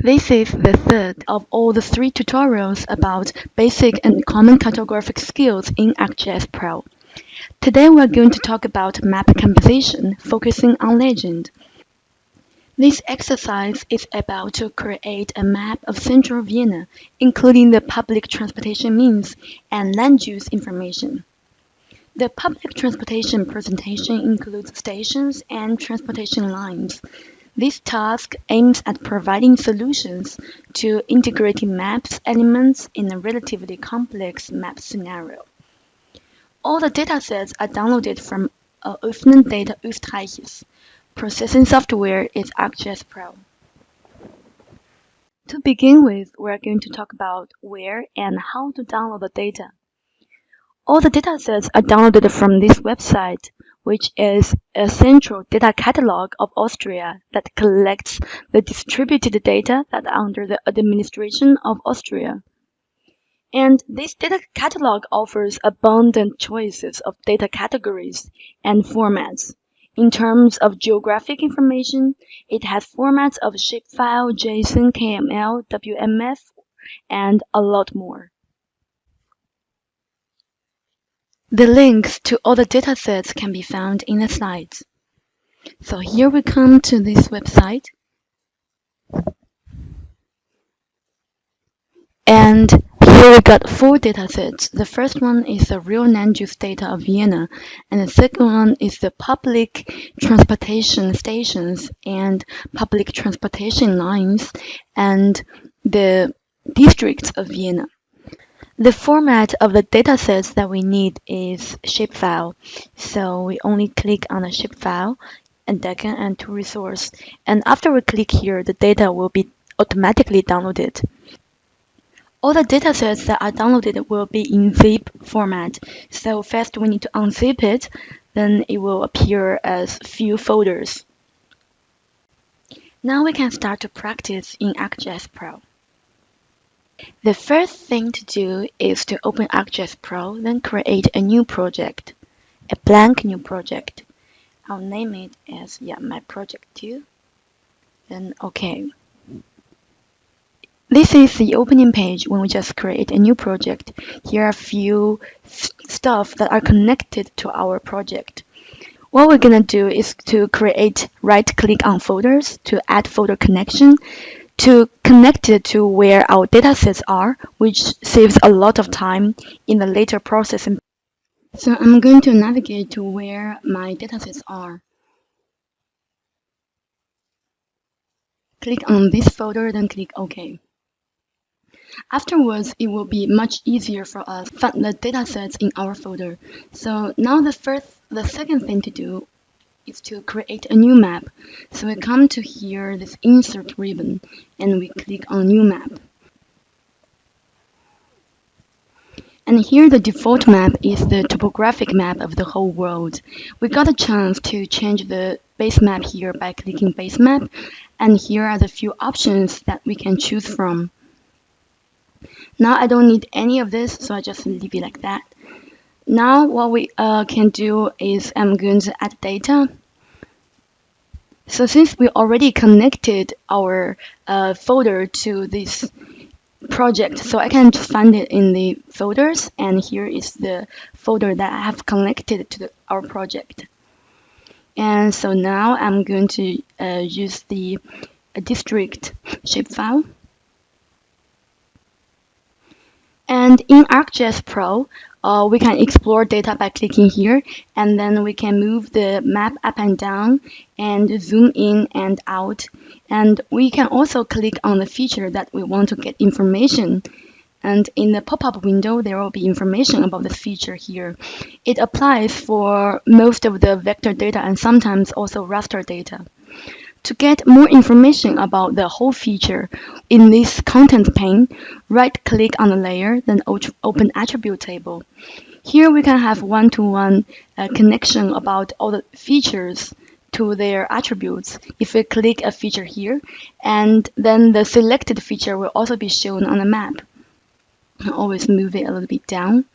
This is the third of all the 3 tutorials about basic and common cartographic skills in ArcGIS Pro. Today we are going to talk about map composition, focusing on legend. This exercise is about to create a map of central Vienna, including the public transportation means and land use information. The public transportation presentation includes stations and transportation lines. This task aims at providing solutions to integrating maps elements in a relatively complex map scenario. All the datasets are downloaded from Öffnen Data Österreichs. Processing software is ArcGIS Pro. To begin with, we're going to talk about where and how to download the data. All the datasets are downloaded from this website, which is a central data catalog of Austria that collects the distributed data that are under the administration of Austria. And this data catalog offers abundant choices of data categories and formats. In terms of geographic information, it has formats of shapefile, JSON, KML, WMF, and a lot more. The links to all the datasets can be found in the slides. So here we come to this website. And here we got 4 datasets. The first one is the real land use data of Vienna, and the second one is the public transportation stations and public transportation lines and the districts of Vienna. The format of the datasets that we need is shapefile, so we only click on the shapefile and then enter resource. And after we click here, the data will be automatically downloaded. All the datasets that are downloaded will be in zip format, so first we need to unzip it, then it will appear as few folders. Now we can start to practice in ArcGIS Pro. The first thing to do is to open ArcGIS Pro, then create a new project, a blank new project. I'll name it as my project 2, then OK. This is the opening page when we just create a new project. Here are a few stuff that are connected to our project. What we're going to do is to right-click on folders to add folder connection, to connect it to where our datasets are, which saves a lot of time in the later processing. So I'm going to navigate to where my datasets are. Click on this folder, then click OK. Afterwards, it will be much easier for us to find the datasets in our folder. So now the second thing to do is to create a new map. So we come to here, this insert ribbon, and we click on new map. And here the default map is the topographic map of the whole world. We got a chance to change the base map here by clicking base map, and here are the few options that we can choose from. Now I don't need any of this, so I just leave it like that. Now what we can do is I'm going to add data. So since we already connected our folder to this project, so I can just find it in the folders, and here is the folder that I have connected to our project. And so now I'm going to use the district shapefile. And in ArcGIS Pro, we can explore data by clicking here, and then we can move the map up and down and zoom in and out. And we can also click on the feature that we want to get information. And in the pop-up window, there will be information about this feature here. It applies for most of the vector data and sometimes also raster data. To get more information about the whole feature, in this content pane, right-click on the layer, then open attribute table. Here we can have one-to-one connection about all the features to their attributes. If we click a feature here, and then the selected feature will also be shown on the map. I'll always move it a little bit down.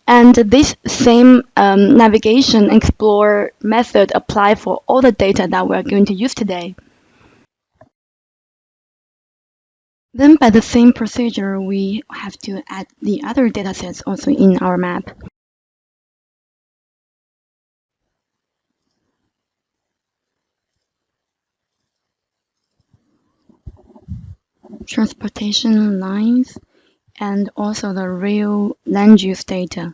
And this same navigation explore method apply for all the data that we're going to use today. Then by the same procedure, we have to add the other datasets also in our map. Transportation lines and also the real land use data.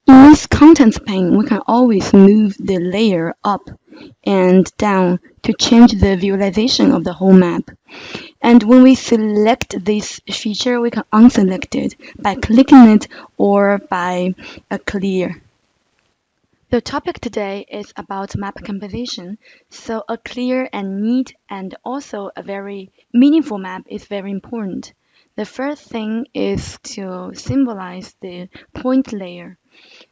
In this contents pane, we can always move the layer up and down to change the visualization of the whole map. And when we select this feature, we can unselect it by clicking it or by a clear. The topic today is about map composition, so a clear and neat and also a very meaningful map is very important. The first thing is to symbolize the point layer.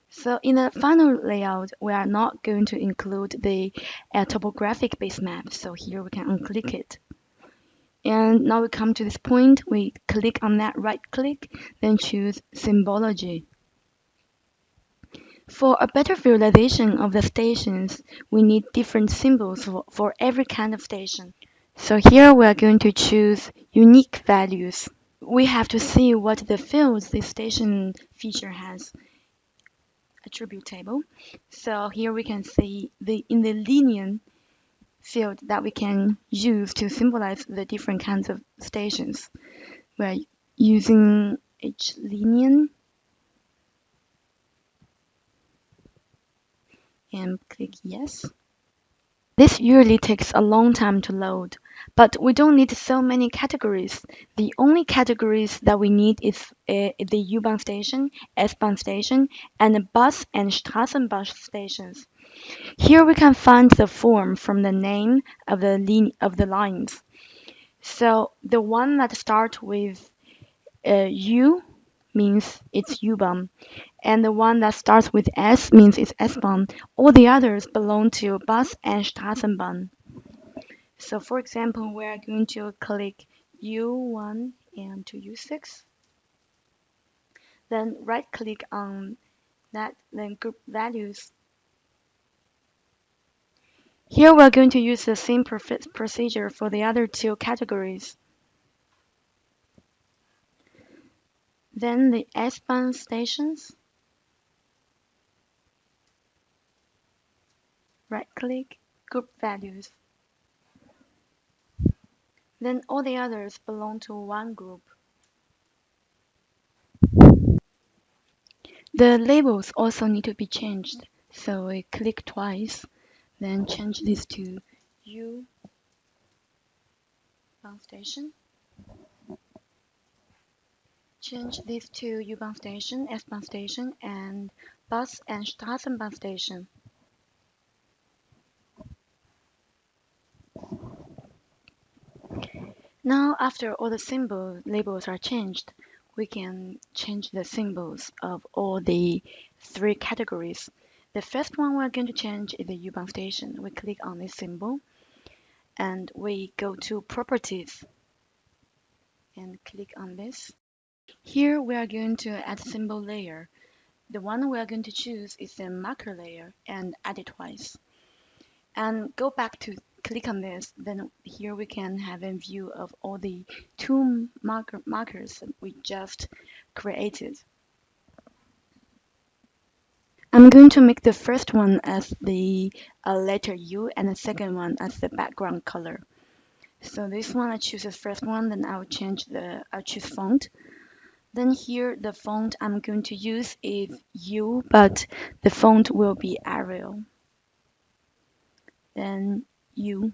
So in the final layout, we are not going to include the topographic base map, so here we can unclick it. And now we come to this point, we click on that right click, then choose Symbology. For a better visualization of the stations, we need different symbols for every kind of station. So here we are going to choose unique values. We have to see what the fields this station feature has attribute table. So here we can see in the linear field that we can use to symbolize the different kinds of stations. We're using H linear and click yes. This usually takes a long time to load, but we don't need so many categories. The only categories that we need is the U-Bahn station, S-Bahn station, and the bus and Straßenbus stations. Here we can find the form from the name of the lines. So the one that starts with U means it's U-Bahn, and the one that starts with S means it's S-Bahn. All the others belong to Bus and Straßenbahn. So for example, we are going to click U1 and to U6. Then right click on that, then group values. Here we're going to use the same procedure for the other two categories. Then the S-Bahn stations. Right click, group values. Then all the others belong to one group. The labels also need to be changed. So we click twice, then change this to U-Bahn station. Change this to U-Bahn station, S-Bahn station, and Bus and Straßenbahn station. Now, after all the symbol labels are changed, we can change the symbols of all the three categories. The first one we're going to change is the U-Bahn station. We click on this symbol and we go to Properties and click on this. Here we are going to add symbol layer. The one we are going to choose is the marker layer and add it twice. And go back to click on this, then here we can have a view of all the two markers that we just created. I'm going to make the first one as the letter U and the second one as the background color. So this one I choose the first one, then I'll choose font. Then here the font I'm going to use is U, but the font will be Arial. Then U.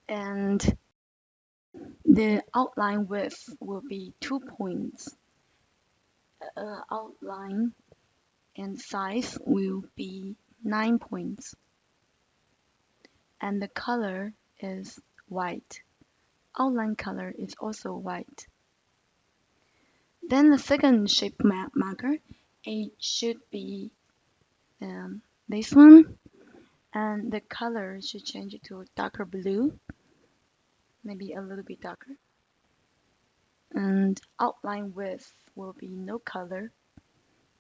And the outline width will be 2 points. Outline and size will be 9 points. And the color is white. Outline color is also white. Then the second shape marker, it should be this one. And the color should change it to darker blue, maybe a little bit darker. And outline width will be no color,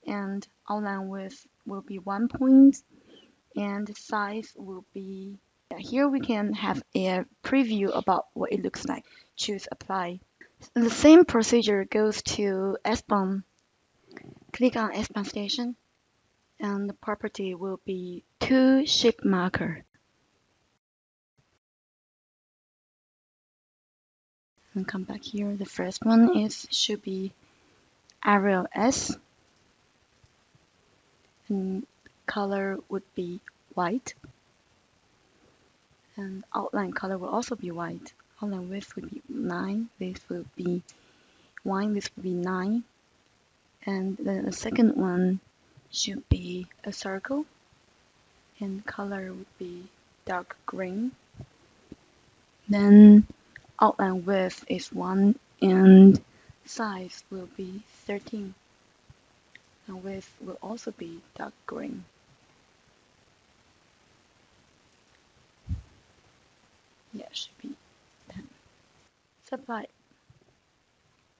and outline width will be 1 point, and the size will be, here we can have a preview about what it looks like. Choose apply. The same procedure goes to S-Bahn. Click on S-Bahn station and the property will be to ship marker. And come back here. The first one should be Arial S, and color would be white, and outline color will also be white. Outline width would be 9. This would be 1. This would be 9. And then the second one should be a circle, and color would be dark green. Then outline width is 1 and size will be 13. And width will also be dark green. Yeah, should be 10. Supply.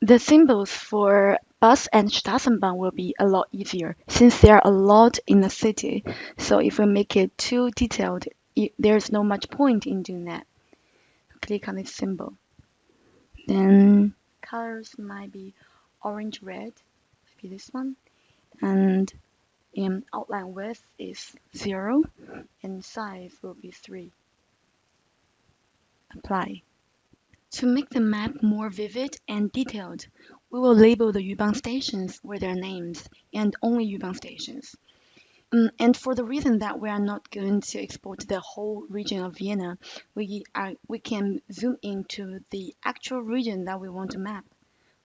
The symbols for bus and Straßenbahn will be a lot easier since there are a lot in the city. So if we make it too detailed, there's no much point in doing that. Click on this symbol. Then colors might be orange, red, maybe this one. And in outline width is 0 and size will be 3. Apply. To make the map more vivid and detailed, we will label the U-Bahn stations with their names and only U-Bahn stations. And for the reason that we are not going to export the whole region of Vienna, we can zoom into the actual region that we want to map,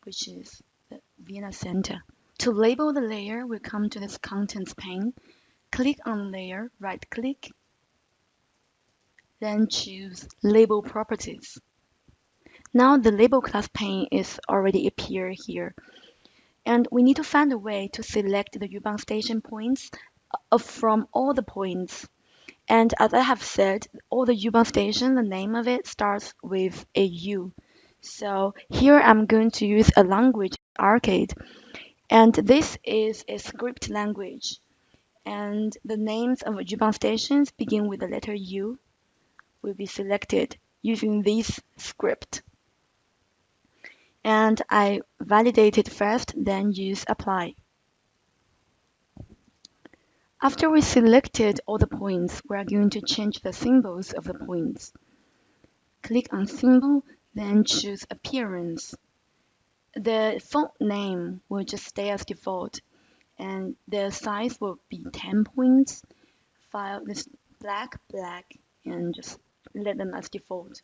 which is the Vienna center. To label the layer, we come to this contents pane, click on layer, right click, then choose label properties. Now the label class pane is already appear here. And we need to find a way to select the U-Bahn station points from all the points. And as I have said, all the U-Bahn station, the name of it starts with a U. So here I'm going to use a language, Arcade. And this is a script language. And the names of U-Bahn stations begin with the letter U will be selected using this script. And I validate it first, then use apply. After we selected all the points, we are going to change the symbols of the points. Click on symbol, then choose appearance. The font name will just stay as default, and the size will be 10 points. File this black, and just let them as default.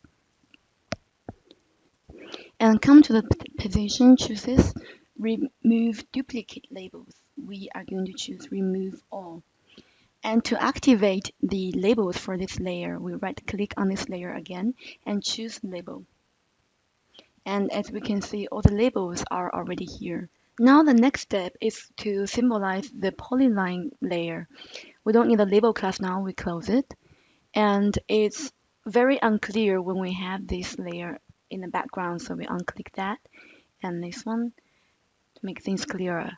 And come to the position, choose this, remove duplicate labels. We are going to choose remove all. And to activate the labels for this layer, we right click on this layer again and choose label. And as we can see, all the labels are already here. Now the next step is to symbolize the polyline layer. We don't need a label class now, we close it. And it's very unclear when we have this layer in the background, so we unclick that and this one to make things clearer.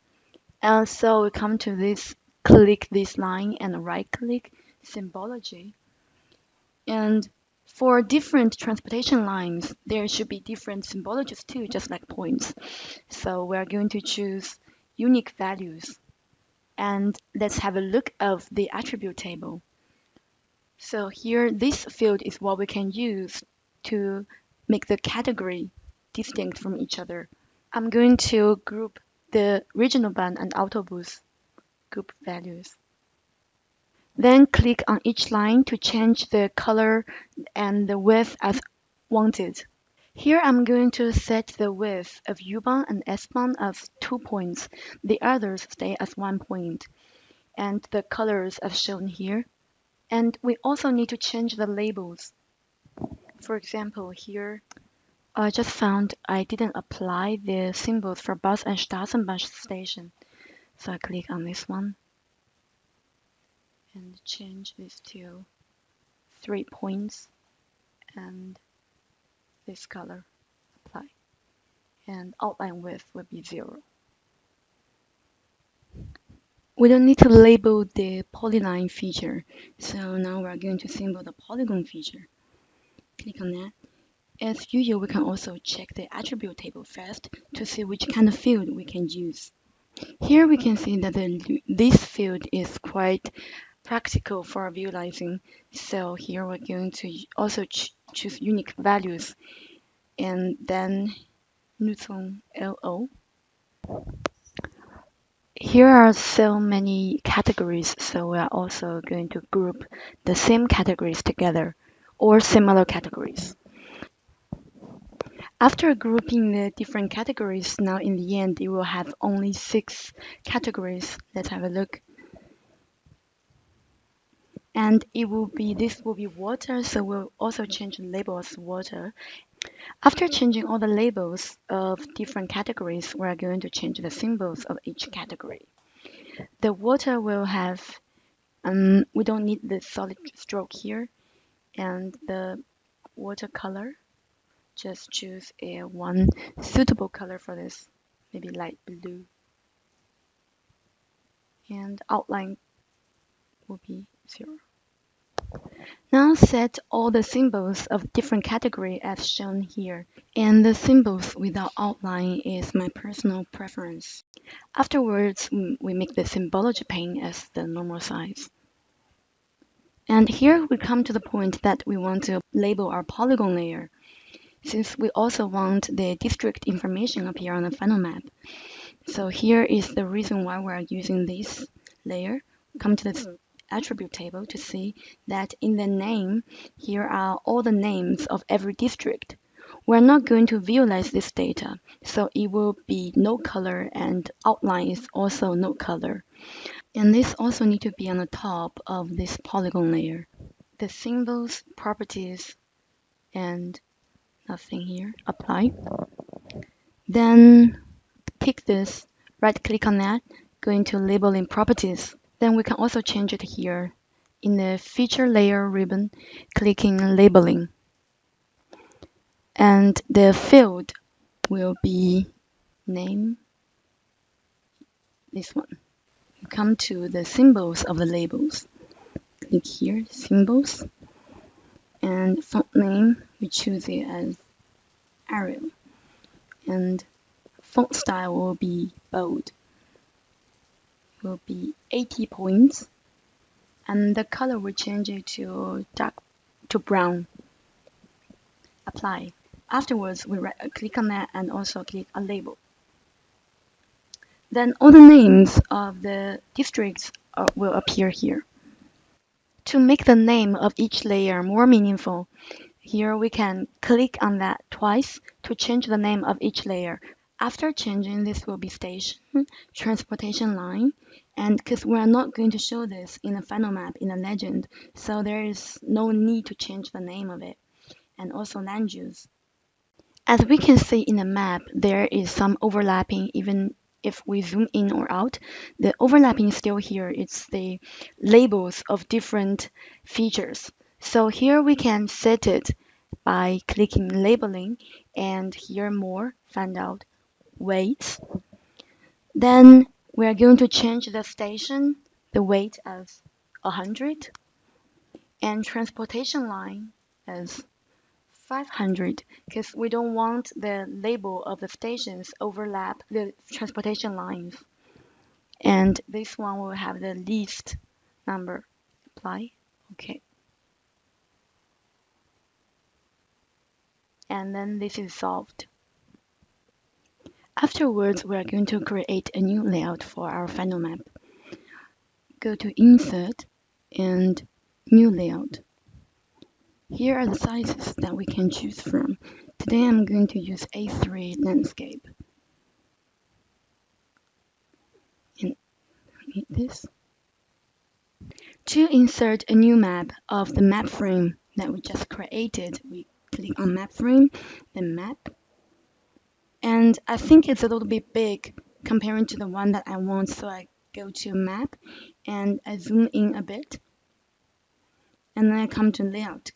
And so we come to this, click this line and right click Symbology. And for different transportation lines, there should be different symbologies too, just like points. So we're going to choose unique values. And let's have a look of the attribute table. So here, this field is what we can use to make the category distinct from each other. I'm going to group the regional band and autobus group values. Then click on each line to change the color and the width as wanted. Here I'm going to set the width of U-Bahn and S-Bahn as 2 points. The others stay as 1 point. And the colors as shown here. And we also need to change the labels. For example, here I just found I didn't apply the symbols for bus and Straßenbahn station. So I click on this one and change this to 3 points and this color, apply. And outline width will be 0. We don't need to label the polyline feature. So now we're going to symbol the polygon feature. Click on that. As usual, we can also check the attribute table first to see which kind of field we can use. Here we can see that this field is quite practical for visualizing. So here we're going to also choose unique values and then Newton LO. Here are so many categories, so we are also going to group the same categories together or similar categories. After grouping the different categories, now in the end, it will have only 6 categories. Let's have a look. And this will be water, so we'll also change the label as water. After changing all the labels of different categories, we're going to change the symbols of each category. The water will have, we don't need the solid stroke here, and the watercolor, just choose one suitable color for this, maybe light blue. And outline will be 0. Now set all the symbols of different category as shown here, and the symbols without outline is my personal preference. Afterwards, we make the symbology pane as the normal size. And here we come to the point that we want to label our polygon layer, since we also want the district information appear on the final map. So here is the reason why we're using this layer. Come to the attribute table to see that in the name, here are all the names of every district. We're not going to visualize this data, so it will be no color and outline is also no color. And this also need to be on the top of this polygon layer. The symbols, properties, and nothing here, apply. Then pick this, right click on that, go into labeling properties. Then we can also change it here in the feature layer ribbon, clicking labeling. And the field will be name, this one. You come to the symbols of the labels. Click here, symbols. And font name, we choose it as Arial. And font style will be bold. Will be 80 points. And the color will change it to dark to brown. Apply. Afterwards, we click on that and also click a label. Then all the names of the districts will appear here. To make the name of each layer more meaningful, here we can click on that twice to change the name of each layer. After changing, this will be station, transportation line, and because we are not going to show this in the final map in the legend, so there is no need to change the name of it, and also land use. As we can see in the map, there is some overlapping even if we zoom in or out. The overlapping is still here. It's the labels of different features. So here we can set it by clicking labeling and here more, find out weights. Then we are going to change the station, the weight as 100 and transportation line as 500 because we don't want the label of the stations overlap the transportation lines. And this one will have the least number. Apply. Okay. And then this is solved. Afterwards, we are going to create a new layout for our final map. Go to Insert and New Layout. Here are the sizes that we can choose from. Today I'm going to use A3 landscape. And hit this. To insert a new map of the map frame that we just created, we click on map frame, then map. And I think it's a little bit big comparing to the one that I want, so I go to map and I zoom in a bit. And then I come to layout,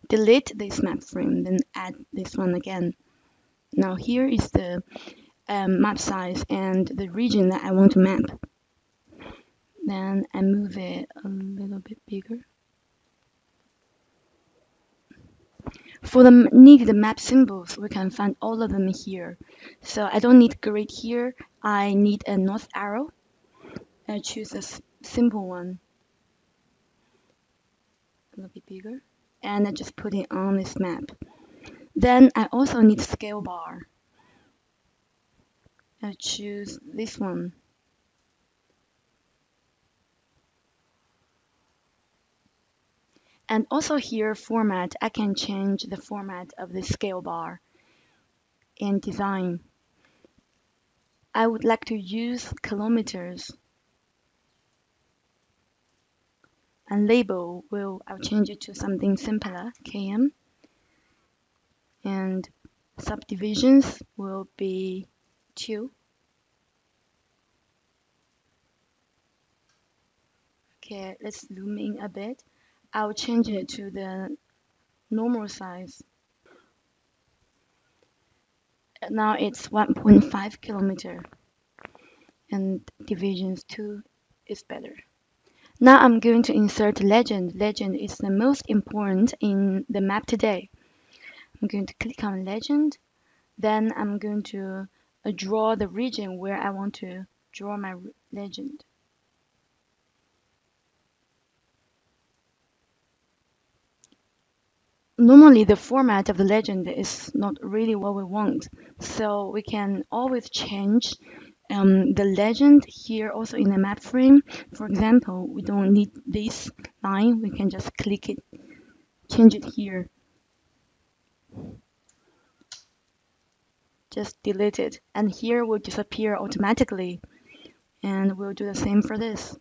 delete this map frame, then add this one again. Now here is the map size and the region that I want to map. Then I move it a little bit bigger. For the needed map symbols, we can find all of them here. So I don't need grid here. I need a north arrow. I choose a simple one, a little bit bigger, and I just put it on this map. Then I also need scale bar. I choose this one. And also here, format, I can change the format of the scale bar. And design, I would like to use kilometers. And label, I'll change it to something simpler, km. And subdivisions will be 2. Okay, let's zoom in a bit. I'll change it to the normal size. Now it's 1.5 kilometer and divisions 2 is better. Now I'm going to insert legend. Legend is the most important in the map today. I'm going to click on legend. Then I'm going to draw the region where I want to draw my legend. Normally the format of the legend is not really what we want, so we can always change the legend here also in the map frame. For example, we don't need this line, we can just click it, change it here, just delete it, and here will disappear automatically, and we'll do the same for this.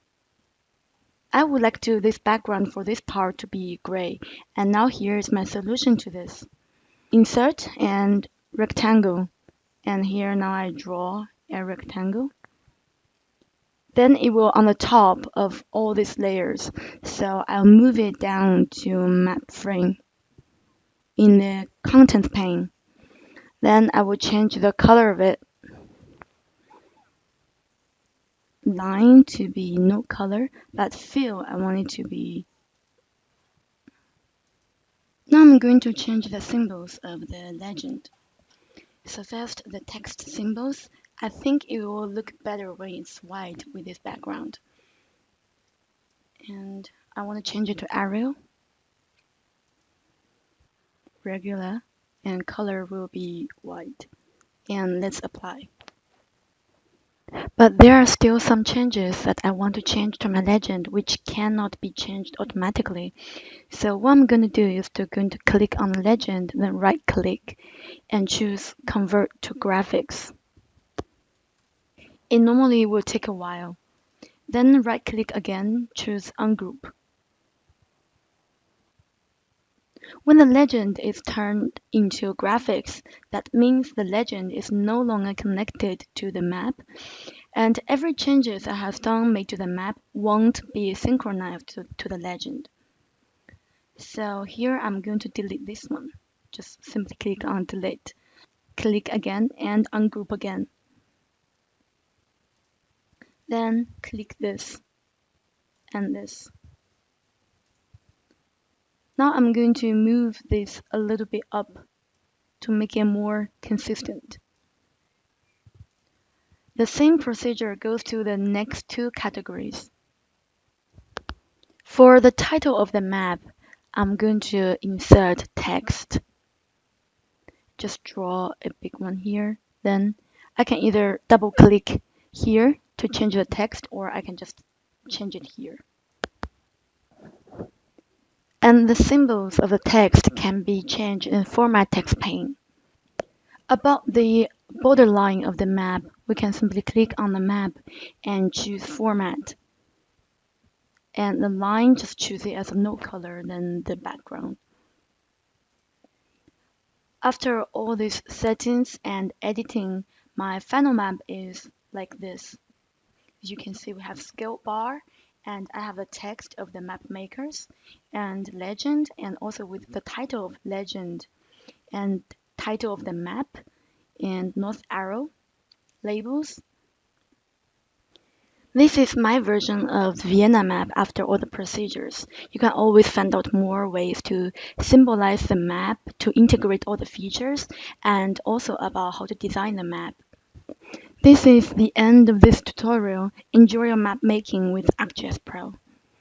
I would like to this background for this part to be gray, and now here is my solution to this. Insert and rectangle. And here now I draw a rectangle. Then it will on the top of all these layers. So I'll move it down to map frame in the content pane. Then I will change the color of it. Line to be no color, but fill I want it to be. Now I'm going to change the symbols of the legend. So first the text symbols. I think it will look better when it's white with this background. And I want to change it to Arial, regular, and color will be white. And let's apply. But there are still some changes that I want to change to my legend which cannot be changed automatically. So what I'm going to do is going to click on legend, then right click and choose convert to graphics. It normally will take a while. Then right click again, choose ungroup. When the legend is turned into graphics, that means the legend is no longer connected to the map, and every changes I have done made to the map won't be synchronized to the legend. So here I'm going to delete this one. Just simply click on delete. Click again and ungroup again. Then click this and this. Now I'm going to move this a little bit up to make it more consistent. The same procedure goes to the next 2 categories. For the title of the map, I'm going to insert text. Just draw a big one here. Then I can either double click here to change the text, or I can just change it here. And the symbols of the text can be changed in Format Text pane. About the borderline of the map, we can simply click on the map and choose Format. And the line, just choose it as no color than the background. After all these settings and editing, my final map is like this. As you can see, we have scale bar, and I have the text of the map makers and legend, and also with the title of legend and title of the map and north arrow labels. This is my version of Vienna map after all the procedures. You can always find out more ways to symbolize the map, to integrate all the features, and also about how to design the map. This is the end of this tutorial. Enjoy your map making with ArcGIS Pro.